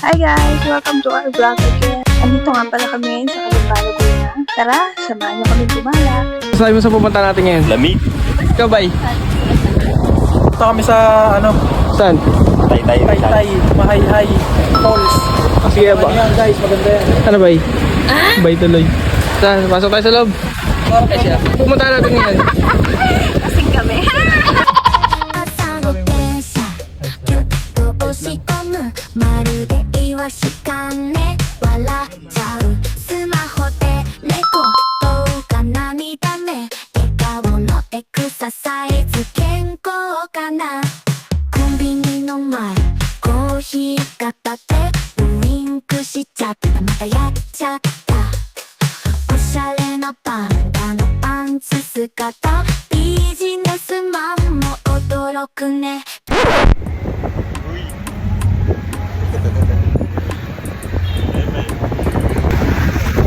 Hi guys! Welcome to our vlog again. Andito nga pala kami sa Kalumpalo Laguna. Tara, samahan niyo kami gumala. Sabi mo sa pupunta natin ngayon? Lamig. Ikaw bay? Ito kami sa ano? Saan? Taytay. Mahay-hay. Falls. Sige ba? Ayan guys, maganda yan. Ano bay? Bay tuloy. Saan? Pasok tayo sa loob. Pupunta natin ngayon. Kasing kami. 朝の電車ぎゅっと押し込むまるでイワシかね笑っちゃうスマホでレコ動画涙目笑顔のエクササイズ健康かなコンビニの前コーヒー片手ウインクしちゃったまたやっちゃったおしゃれなパンダのパンツ姿ビジネスマンも驚くね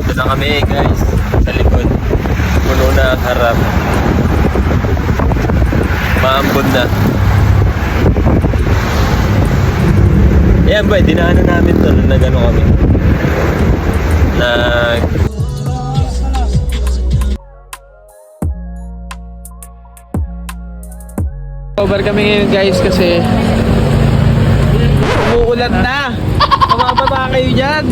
Ito na kami guys. Sa likod. Puno na ang harap. Maambon na. Ayan ba, dinaanan namin to na gano'n kami. Over kami ngayon guys kasi umuulan na. Mamababa kayo dyan.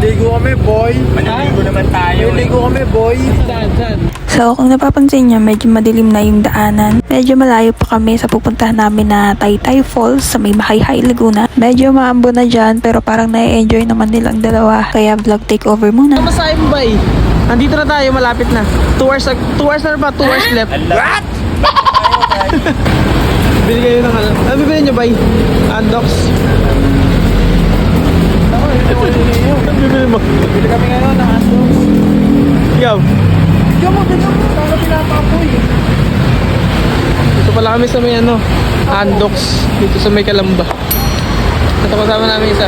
Ligo kami boy. Maliligo naman tayo. Ligo kami boy. Saan? So kung napapansin niyo, medyo madilim na yung daanan. Medyo malayo pa kami sa pupuntahan namin na Taytay Falls sa may Mahay-hay Laguna. Medyo maambo na dyan pero parang na-enjoy naman nilang dalawa. Kaya vlog takeover muna. Masahe mo bay? Andito na tayo, malapit na. 2 hours na ba? 2 hours left. What? Bili kayo ng ano? Ano bibili nyo bay? Andox? Ano bibili mo? Bili kami ngayon ng Andox. Ikaw? Ikaw mo, bili mo. Tama pinapapoy. Dito pala kami sa may ano, Andox, dito sa may Kalamba. Ito kasama namin isa.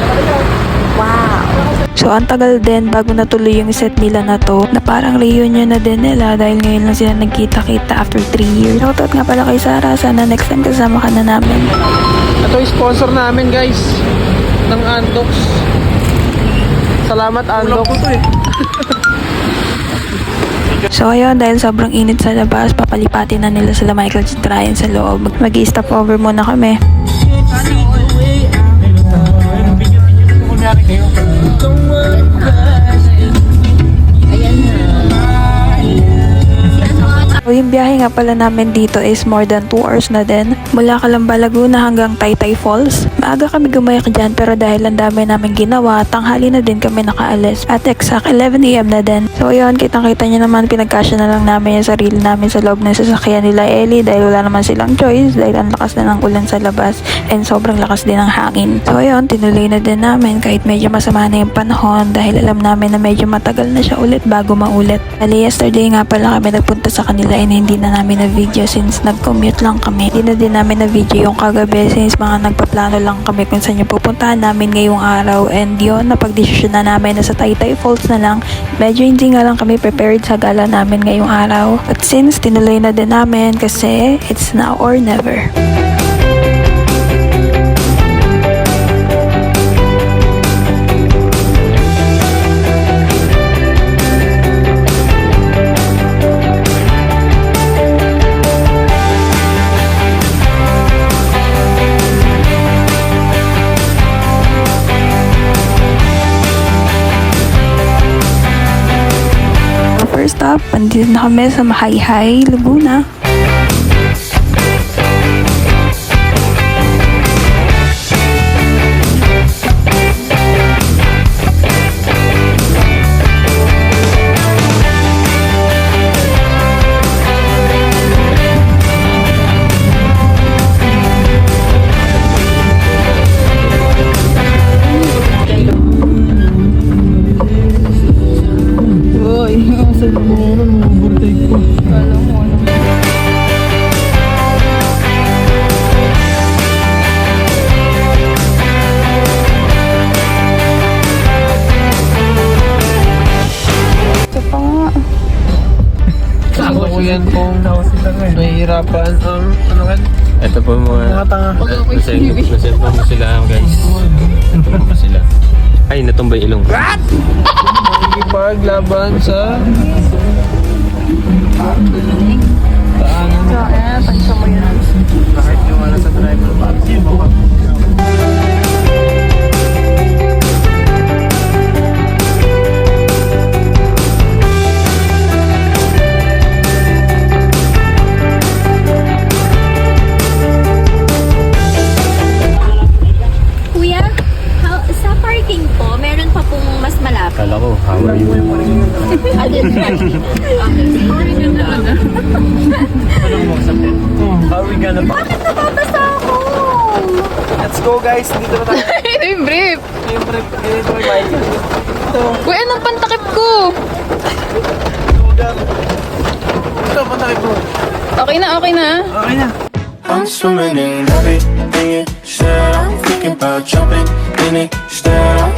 So ang tagal din bago natuloy yung set nila na to na parang reunion na din nila dahil ngayon lang sila nagkita-kita after 3 years. Shoutout nga pala kay Sarah, sana next time kasama ka na namin. Ito yung sponsor namin guys, ng Andox. Salamat Andox. So ayun, dahil sobrang init sa labas, papalipatin na nila sila Michael at Ryan sa loob. Mag-i-stop over muna kami. So yung biyahe nga pala namin dito is more than 2 hours na din. Mula Calamba, Laguna hanggang Taytay Falls. Maaga kami gumayak dyan pero dahil ang dami namin ginawa, tanghali na din kami nakaalis. At exact 11 AM na din. So yun, kitang-kita nyo naman, pinagkasya na lang namin yung sarili namin sa loob ng sasakyan nila Ellie dahil wala naman silang choice dahil ang lakas na ng ulan sa labas and sobrang lakas din ng hangin. So yun, tinuloy na din namin kahit medyo masama na yung panahon dahil alam namin na medyo matagal na siya ulit bago maulit. Bali, yesterday nga pala kami nagpunta sa kanila and hindi na namin na video since nag-commute lang kami. Hindi na din namin na video yung kagabi since mga nagpaplano lang kami kung saan yung pupuntahan namin ngayong araw and yun, napag-desisyon na namin na sa Taytay Falls na lang. Medyo hindi nga lang kami prepared sa gala namin ngayong araw. But since tinuloy na din namin kasi it's now or never. First up, andito na kami sa Mahay-hay Laguna. yan kung nahihirapan ang ano kan? Ito po mga Mga tanga. Nasend mo sila guys. Ito po sila. Ay, natumba yung ilong. Makikipaglaban sa... So, tagsa mo yun. Bakit yung wala sa driver? Kuya, sa parking po, meron pa pong mas malapit. Kala ko, how are you? How are we gonna... Bakit nababasa ako? Let's go guys, dito na tayo. Ito yung brief. Yung trip, dito may mic. Uy, anong pantakip ko? Ito, patakip mo. Okay na, okay na. Okay na. I'm swimming in everything you said. I'm thinking about jumping in it. Instead, I'm